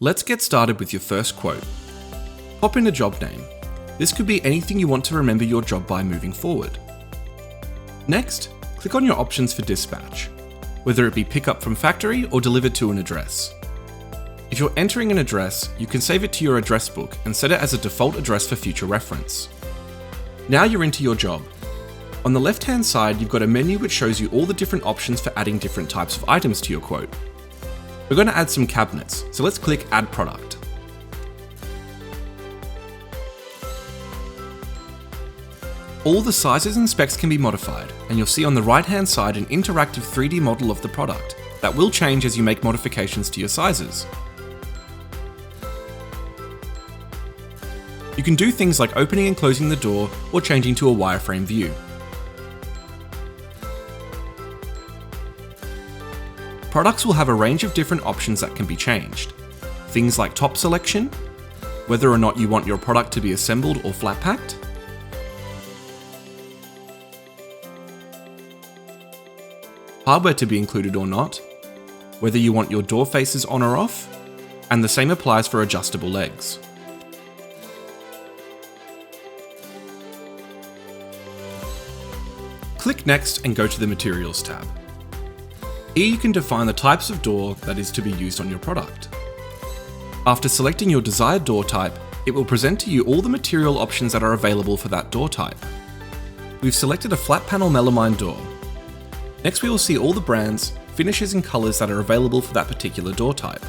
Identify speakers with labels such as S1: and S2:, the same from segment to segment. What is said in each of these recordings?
S1: Let's get started with your first quote. Pop in a job name. This could be anything you want to remember your job by moving forward. Next, click on your options for dispatch, whether it be pick up from factory or delivered to an address. If you're entering an address, you can save it to your address book and set it as a default address for future reference. Now you're into your job. On the left-hand side, you've got a menu which shows you all the different options for adding different types of items to your quote. We're going to add some cabinets, so let's click Add Product. All the sizes and specs can be modified, and you'll see on the right-hand side an interactive 3D model of the product that will change as you make modifications to your sizes. You can do things like opening and closing the door or changing to a wireframe view. Products will have a range of different options that can be changed. Things like top selection, whether or not you want your product to be assembled or flat packed, hardware to be included or not, whether you want your door faces on or off, and the same applies for adjustable legs. Click Next and go to the Materials tab. Here you can define the types of door that is to be used on your product. After selecting your desired door type, it will present to you all the material options that are available for that door type. We've selected a flat panel melamine door. Next we will see all the brands, finishes and colours that are available for that particular door type.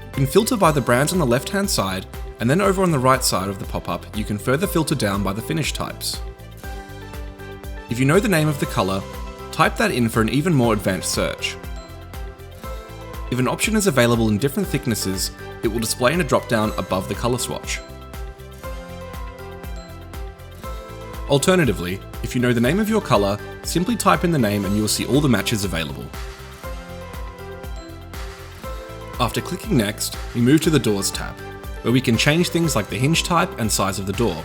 S1: You can filter by the brands on the left-hand side, and then over on the right side of the pop-up you can further filter down by the finish types. If you know the name of the colour, type that in for an even more advanced search. If an option is available in different thicknesses, it will display in a drop-down above the colour swatch. Alternatively, if you know the name of your colour, simply type in the name and you will see all the matches available. After clicking Next, we move to the Doors tab, where we can change things like the hinge type and size of the door.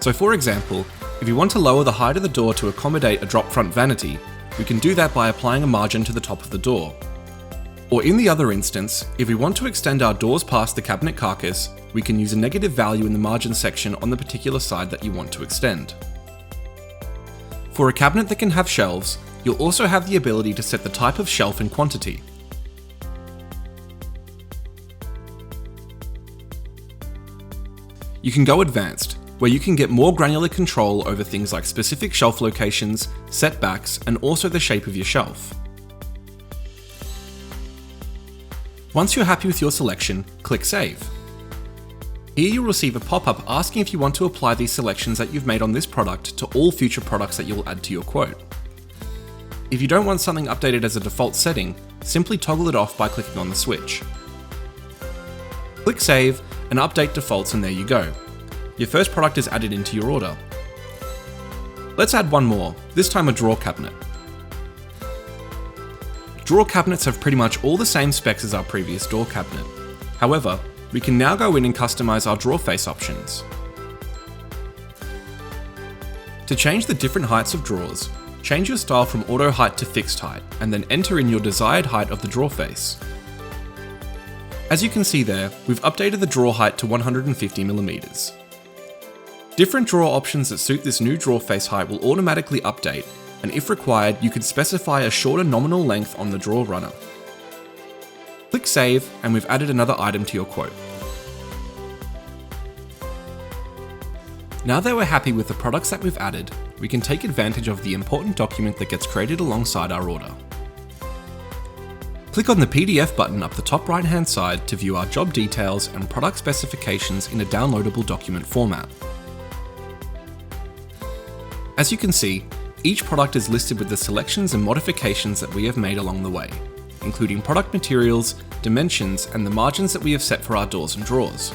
S1: So for example, if you want to lower the height of the door to accommodate a drop front vanity, we can do that by applying a margin to the top of the door. Or in the other instance, if we want to extend our doors past the cabinet carcass, we can use a negative value in the margin section on the particular side that you want to extend. For a cabinet that can have shelves, you'll also have the ability to set the type of shelf and quantity. You can go advanced, where you can get more granular control over things like specific shelf locations, setbacks, and also the shape of your shelf. Once you're happy with your selection, click Save. Here you'll receive a pop-up asking if you want to apply these selections that you've made on this product to all future products that you'll add to your quote. If you don't want something updated as a default setting, simply toggle it off by clicking on the switch. Click Save and update defaults, and there you go. Your first product is added into your order. Let's add one more, this time a drawer cabinet. Drawer cabinets have pretty much all the same specs as our previous door cabinet. However, we can now go in and customize our drawer face options. To change the different heights of drawers, change your style from auto height to fixed height, and then enter in your desired height of the drawer face. As you can see there, we've updated the drawer height to 150mm. Different drawer options that suit this new drawer face height will automatically update, and if required, you can specify a shorter nominal length on the drawer runner. Click Save, and we've added another item to your quote. Now that we're happy with the products that we've added, we can take advantage of the important document that gets created alongside our order. Click on the PDF button up the top right-hand side to view our job details and product specifications in a downloadable document format. As you can see, each product is listed with the selections and modifications that we have made along the way, including product materials, dimensions, and the margins that we have set for our doors and drawers.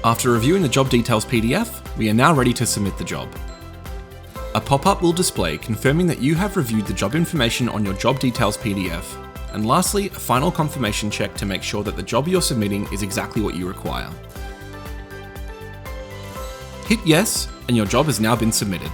S1: After reviewing the job details PDF, we are now ready to submit the job. A pop-up will display confirming that you have reviewed the job information on your job details PDF, and lastly, a final confirmation check to make sure that the job you're submitting is exactly what you require. Hit yes, and your job has now been submitted.